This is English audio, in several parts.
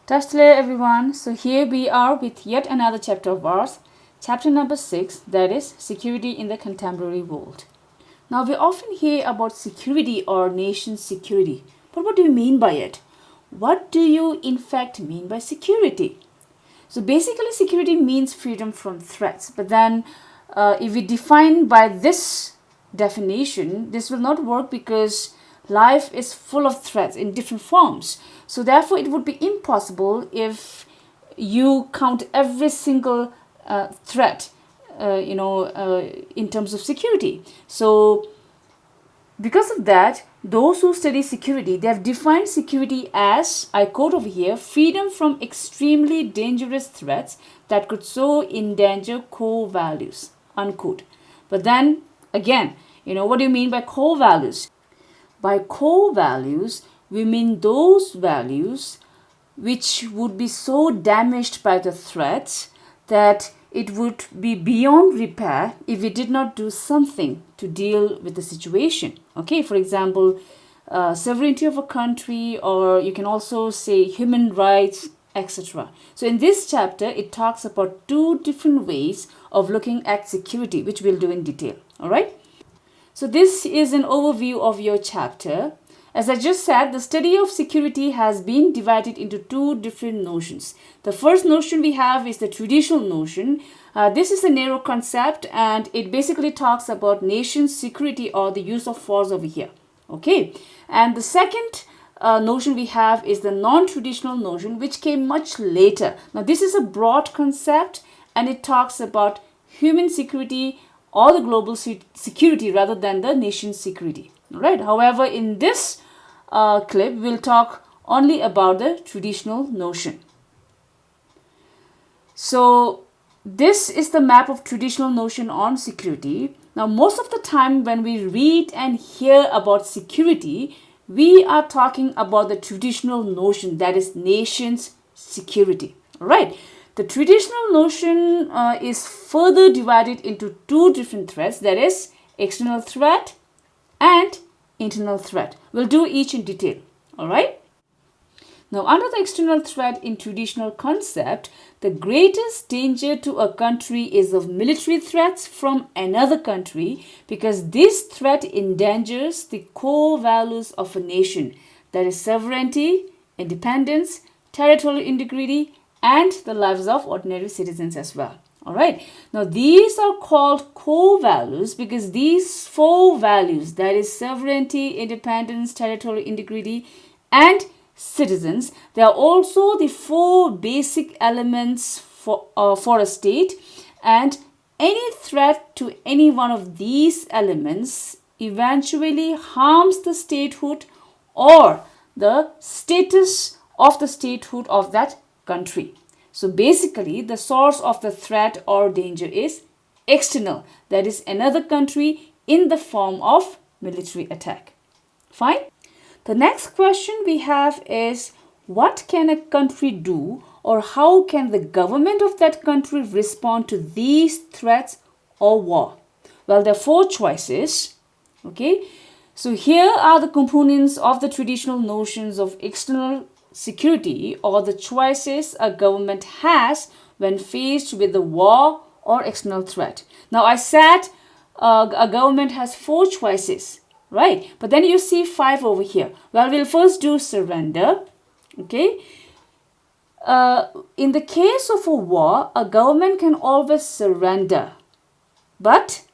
Hello everyone. So here we are with yet another chapter of ours, chapter number 6, that is security in the contemporary world. Now we often hear about security or nation security, but what do you mean by it? What do you in fact mean by security? So basically security means freedom from threats, but then if we define by this definition, this will not work because life is full of threats in different forms. So therefore it would be impossible if you count every single threat in terms of security. So because of that, those who study security, they have defined security as, I quote over here, freedom from extremely dangerous threats that could so endanger core values, unquote. But then again, what do you mean by core values? By core values, we mean those values which would be so damaged by the threats that it would be beyond repair if we did not do something to deal with the situation. Okay, for example, sovereignty of a country, or you can also say human rights, etc. So in this chapter, it talks about two different ways of looking at security, which we'll do in detail. All right. So this is an overview of your chapter. As I just said, the study of security has been divided into two different notions. The first notion we have is the traditional notion. This is a narrow concept and it basically talks about nation security or the use of force over here. Okay. And the second notion we have is the non-traditional notion, which came much later. Now this is a broad concept and it talks about human security or the global security rather than the nation security. Right. However, in this clip, we'll talk only about the traditional notion. So this is the map of traditional notion on security. Now, most of the time when we read and hear about security, we are talking about the traditional notion, that is nation's security. All right. The traditional notion is further divided into two different threats, that is external threat and internal threat. We'll do each in detail. All right. Now, under the external threat in traditional concept, the greatest danger to a country is of military threats from another country because this threat endangers the core values of a nation, that is sovereignty, independence, territorial integrity, and the lives of ordinary citizens as well. All right. Now, these are called core values because these four values, that is sovereignty, independence, territorial integrity, and citizens, they are also the four basic elements for a state. And any threat to any one of these elements eventually harms the statehood or the status of the statehood of that country. So basically, the source of the threat or danger is external, that is another country in the form of military attack. Fine. The next question we have is, what can a country do or how can the government of that country respond to these threats or war? Well, there are four choices. Okay. So here are the components of the traditional notions of external security or the choices a government has when faced with the war or external threat. Now, I said a government has four choices, right? But then you see five over here. Well, we'll first do surrender. Okay. In the case of a war, a government can always surrender. But,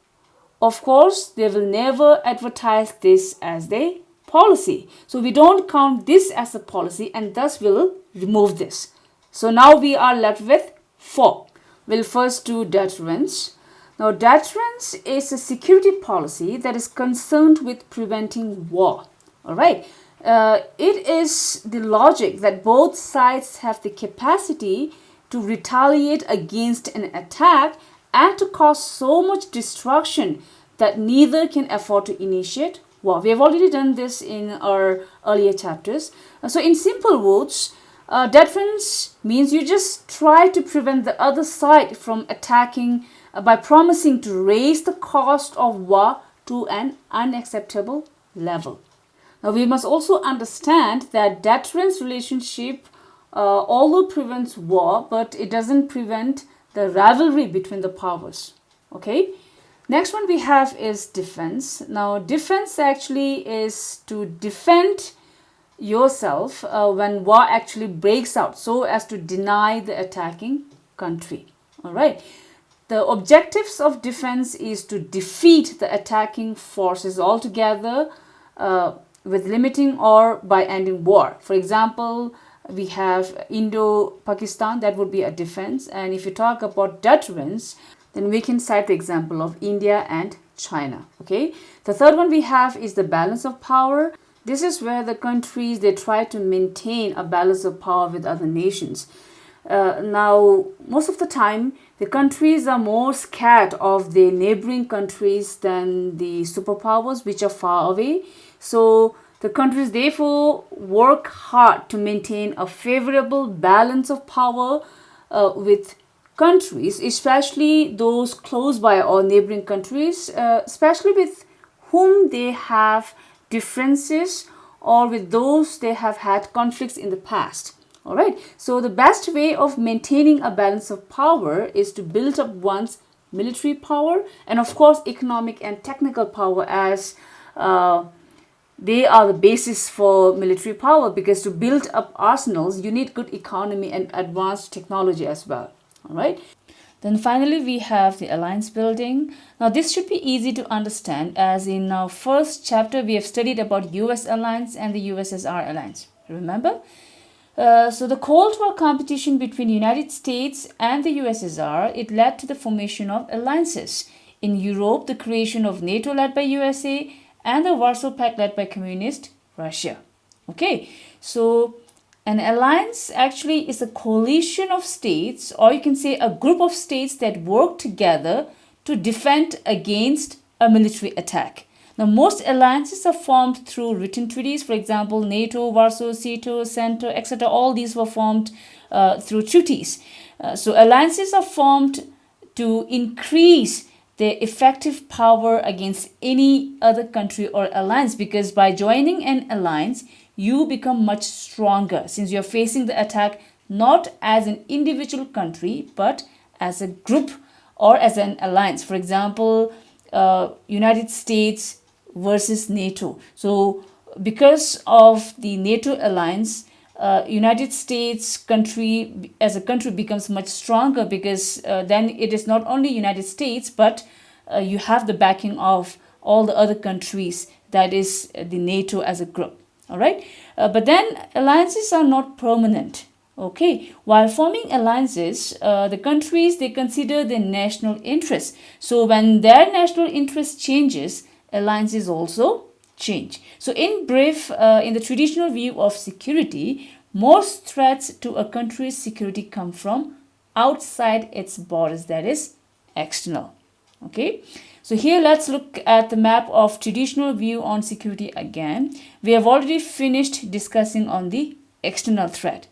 of course, they will never advertise this as their policy. So we don't count this as a policy and thus we'll remove this. So now we are left with four. We'll first do deterrence. Now deterrence is a security policy that is concerned with preventing war. All right. It is the logic that both sides have the capacity to retaliate against an attack and to cause so much destruction that neither can afford to initiate war. We have already done this in our earlier chapters. So in simple words, deterrence means you just try to prevent the other side from attacking by promising to raise the cost of war to an unacceptable level. Now we must also understand that deterrence relationship although prevents war, but it doesn't prevent the rivalry between the powers. Okay. Next one we have is defense. Now, defense actually is to defend yourself when war actually breaks out, so as to deny the attacking country. All right. The objectives of defense is to defeat the attacking forces altogether with limiting or by ending war. For example, we have Indo-Pakistan, that would be a defense. And if you talk about deterrence, then we can cite the example of India and China. Okay. The third one we have is the balance of power. This is where the countries, they try to maintain a balance of power with other nations. Now, most of the time, the countries are more scared of their neighboring countries than the superpowers which are far away. So, the countries therefore work hard to maintain a favorable balance of power with countries, especially those close by or neighboring countries, especially with whom they have differences or with those they have had conflicts in the past. All right. So the best way of maintaining a balance of power is to build up one's military power and of course economic and technical power, as they are the basis for military power, because to build up arsenals you need good economy and advanced technology as well. All right. Then finally we have the alliance building. Now this should be easy to understand, as in our first chapter we have studied about US alliance and the USSR alliance. Remember? So the Cold War competition between United States and the USSR, it led to the formation of alliances. In Europe, the creation of NATO led by USA and the Warsaw Pact led by communist Russia. Okay, so an alliance actually is a coalition of states, or you can say a group of states that work together to defend against a military attack. Now, most alliances are formed through written treaties. For example, NATO, Warsaw, CETO, CENTO, etc. All these were formed through treaties. So alliances are formed to increase their effective power against any other country or alliance, because by joining an alliance, you become much stronger since you're facing the attack not as an individual country, but as a group or as an alliance. For example, United States versus NATO. So because of the NATO alliance, United States country as a country becomes much stronger, because then it is not only United States, but you have the backing of all the other countries, that is the NATO as a group. All right. But then alliances are not permanent. Okay. While forming alliances, the countries, they consider their national interests. So when their national interest changes, alliances also change. So in brief, in the traditional view of security, most threats to a country's security come from outside its borders, that is external. Okay. So here let's look at the map of traditional view on security again. We have already finished discussing on the external threat.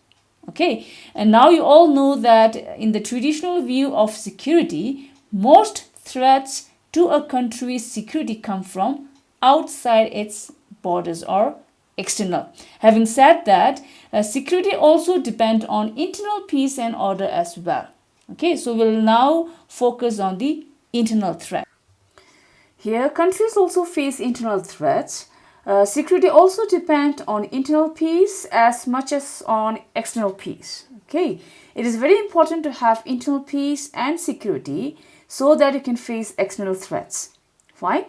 Okay. And now you all know that in the traditional view of security, most threats to a country's security come from outside its borders or external. Having said that, security also depends on internal peace and order as well. Okay, so we'll now focus on the internal threat. Here, countries also face internal threats. Security also depends on internal peace as much as on external peace. Okay, it is very important to have internal peace and security so that you can face external threats. Fine.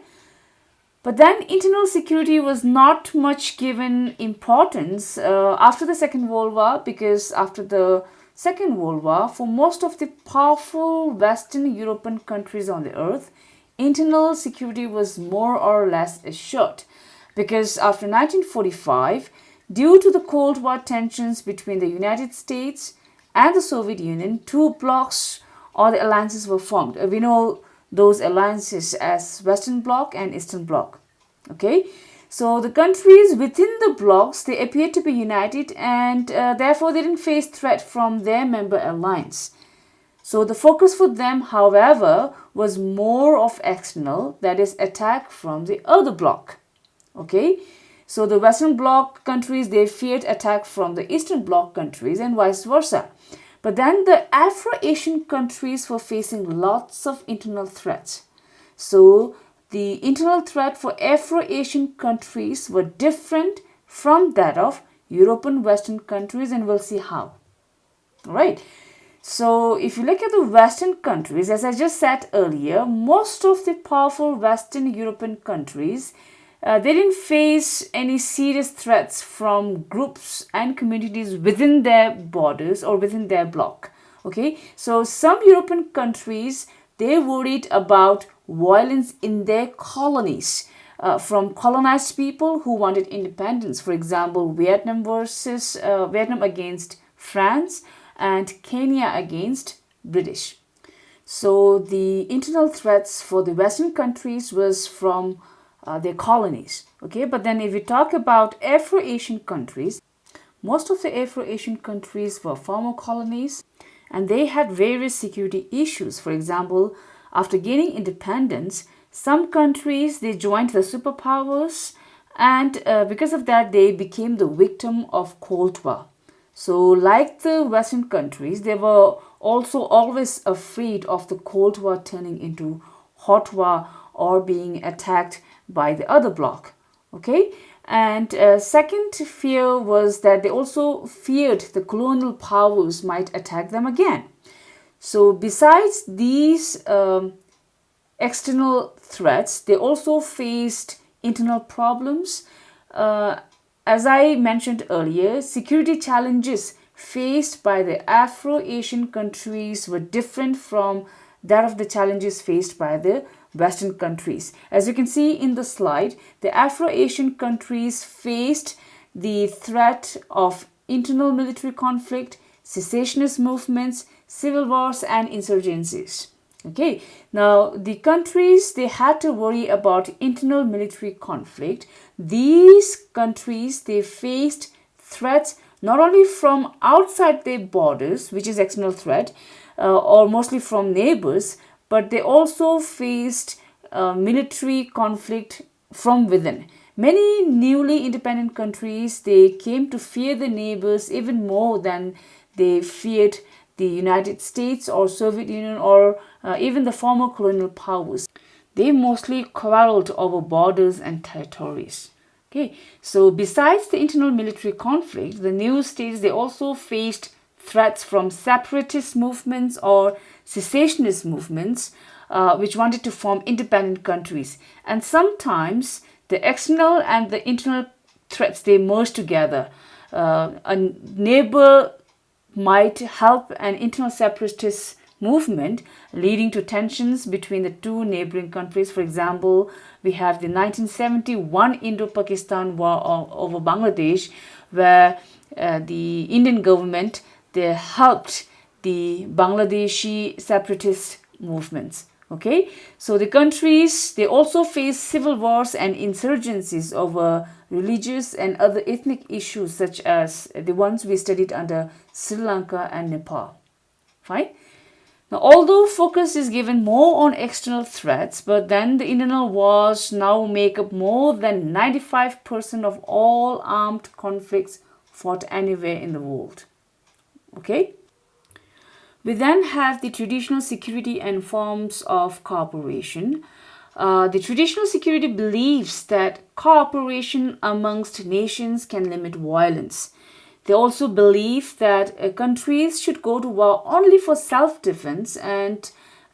But then internal security was not much given importance after the Second World War, because after the Second World War, for most of the powerful Western European countries on the earth, internal security was more or less assured. Because after 1945, due to the Cold War tensions between the United States and the Soviet Union, two blocs or the alliances were formed. We know those alliances as Western Bloc and Eastern Bloc. Okay, so the countries within the blocs, they appeared to be united, and therefore they didn't face threat from their member alliance. So the focus for them, however, was more of external, that is attack from the other bloc. Okay, So the Western Bloc countries, they feared attack from the Eastern Bloc countries and vice versa. But then the Afro-Asian countries were facing lots of internal threats. So the internal threat for Afro-Asian countries were different from that of European Western countries, and we'll see how. All right. So if you look at the Western countries, as I just said earlier, most of the powerful Western European countries, they didn't face any serious threats from groups and communities within their borders or within their bloc. Okay, so some European countries, they worried about violence in their colonies from colonized people who wanted independence. For example, Vietnam against France and Kenya against British. So the internal threats for the Western countries was from their colonies. Okay, but then if we talk about Afro-Asian countries, most of the Afro-Asian countries were former colonies and they had various security issues. For example, after gaining independence, some countries, they joined the superpowers, and because of that, they became the victim of Cold War. So like the Western countries, they were also always afraid of the Cold War turning into hot war or being attacked by the other bloc. Okay, and second fear was that they also feared the colonial powers might attack them again. So besides these external threats, they also faced internal problems. As I mentioned earlier, security challenges faced by the Afro-Asian countries were different from that of the challenges faced by the Western countries. As you can see in the slide, the Afro-Asian countries faced the threat of internal military conflict, secessionist movements, civil wars, and insurgencies. Okay, now the countries, they had to worry about internal military conflict. These countries, they faced threats not only from outside their borders, which is external threat, or mostly from neighbors, but they also faced military conflict from within. Many newly independent countries, they came to fear the neighbors even more than they feared the United States or Soviet Union or even the former colonial powers. They mostly quarreled over borders and territories. Okay, so besides the internal military conflict, the new states, they also faced threats from separatist movements or secessionist movements which wanted to form independent countries. And sometimes the external and the internal threats, they merge together. A neighbor might help an internal separatist movement, leading to tensions between the two neighboring countries. For example, we have the 1971 Indo-Pakistan War over Bangladesh, where the Indian government, they helped the Bangladeshi separatist movements. Okay, so the countries, they also face civil wars and insurgencies over religious and other ethnic issues, such as the ones we studied under Sri Lanka and Nepal. Fine. Now, although focus is given more on external threats, but then the internal wars now make up more than 95% of all armed conflicts fought anywhere in the world. Okay. We then have the traditional security and forms of cooperation. The traditional security believes that cooperation amongst nations can limit violence. They also believe that countries should go to war only for self-defense and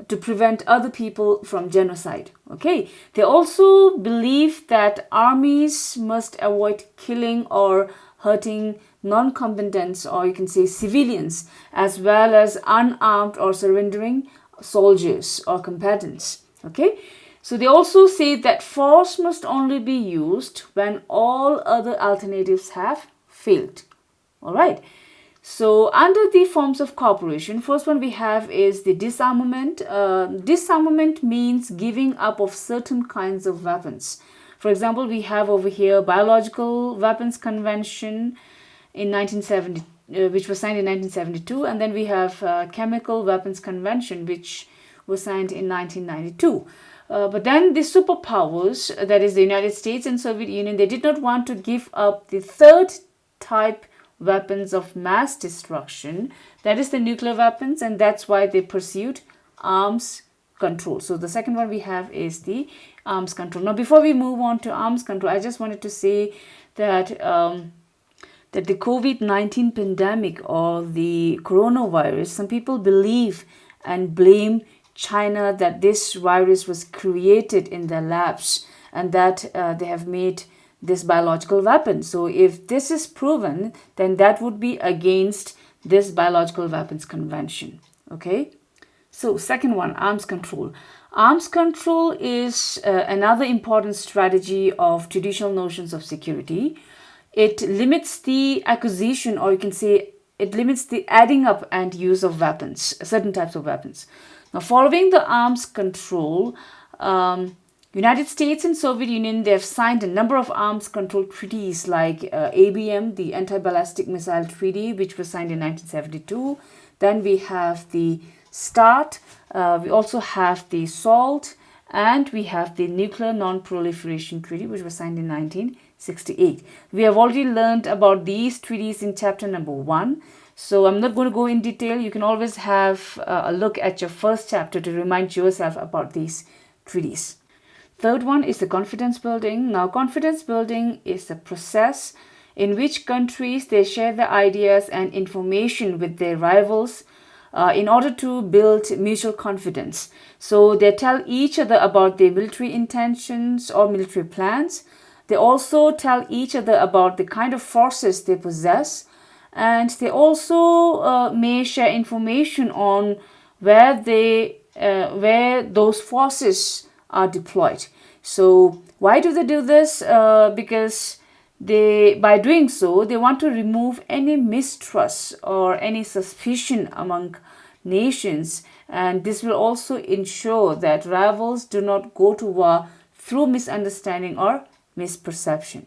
to prevent other people from genocide. Okay. They also believe that armies must avoid killing or hurting non-combatants, or you can say civilians, as well as unarmed or surrendering soldiers or combatants. Okay. So they also say that force must only be used when all other alternatives have failed. All right. So under the forms of cooperation, first one we have is the disarmament. Disarmament means giving up of certain kinds of weapons. For example, we have over here Biological Weapons Convention in 1970, which was signed in 1972, and then we have Chemical Weapons Convention, which was signed in 1992. But then the superpowers, that is the United States and Soviet Union, they did not want to give up the third type weapons of mass destruction, that is the nuclear weapons, and that's why they pursued arms control. So the second one we have is the arms control. Now before we move on to arms control, I just wanted to say that that the COVID-19 pandemic or the coronavirus, some people believe and blame China that this virus was created in their labs and that they have made this biological weapon. So if this is proven, then that would be against this biological weapons convention. Okay. So second one, arms control. Arms control is another important strategy of traditional notions of security. It limits the acquisition, or you can say it limits the adding up and use of weapons, certain types of weapons. Now, following the arms control, United States and Soviet Union, they have signed a number of arms control treaties like ABM, the Anti-Ballistic Missile Treaty, which was signed in 1972. Then we have the START, we also have the SALT, and we have the Nuclear Non-Proliferation Treaty, which was signed in 1968. We have already learned about these treaties in chapter number 1. So I'm not going to go in detail. You can always have a look at your first chapter to remind yourself about these treaties. Third one is the confidence building. Now, confidence building is a process in which countries, they share their ideas and information with their rivals in order to build mutual confidence. So they tell each other about their military intentions or military plans. They also tell each other about the kind of forces they possess, and they also may share information on where those forces are deployed. So why do they do this? Because by doing so, they want to remove any mistrust or any suspicion among nations, and this will also ensure that rivals do not go to war through misunderstanding or misperception.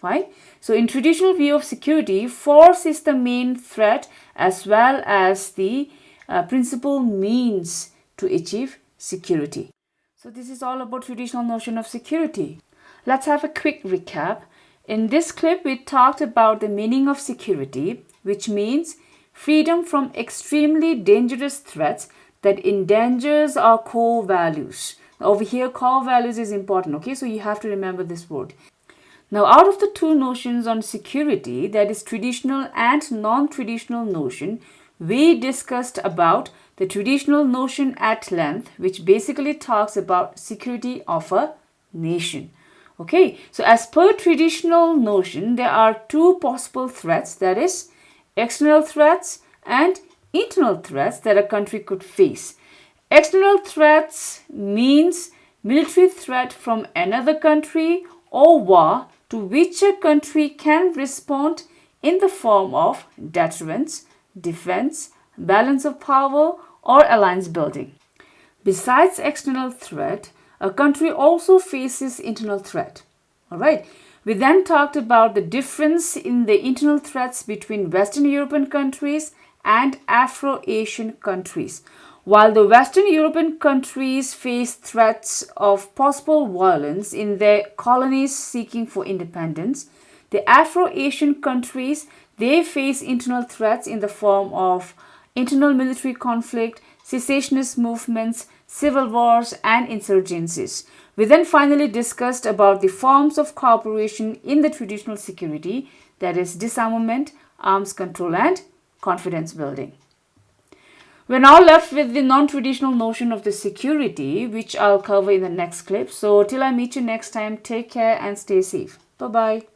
Right? So in traditional view of security, force is the main threat as well as the principal means to achieve security. So this is all about traditional notion of security. Let's have a quick recap. In this clip, we talked about the meaning of security, which means freedom from extremely dangerous threats that endangers our core values. Over here, core values is important, okay? So you have to remember this word. Now, out of the two notions on security, that is traditional and non-traditional notion, we discussed about the traditional notion at length, which basically talks about security of a nation. Okay, so as per traditional notion, there are two possible threats, that is external threats and internal threats that a country could face. External threats means military threat from another country or war to which a country can respond in the form of deterrence, defense, balance of power, or alliance building. Besides external threat, a country also faces internal threat. All right. We then talked about the difference in the internal threats between Western European countries and Afro-Asian countries. While the Western European countries face threats of possible violence in their colonies seeking for independence, the Afro-Asian countries, they face internal threats in the form of internal military conflict, secessionist movements, civil wars, and insurgencies. We then finally discussed about the forms of cooperation in the traditional security, that is disarmament, arms control, and confidence building. We're now left with the non-traditional notion of the security, which I'll cover in the next clip. So till I meet you next time, take care and stay safe. Bye-bye.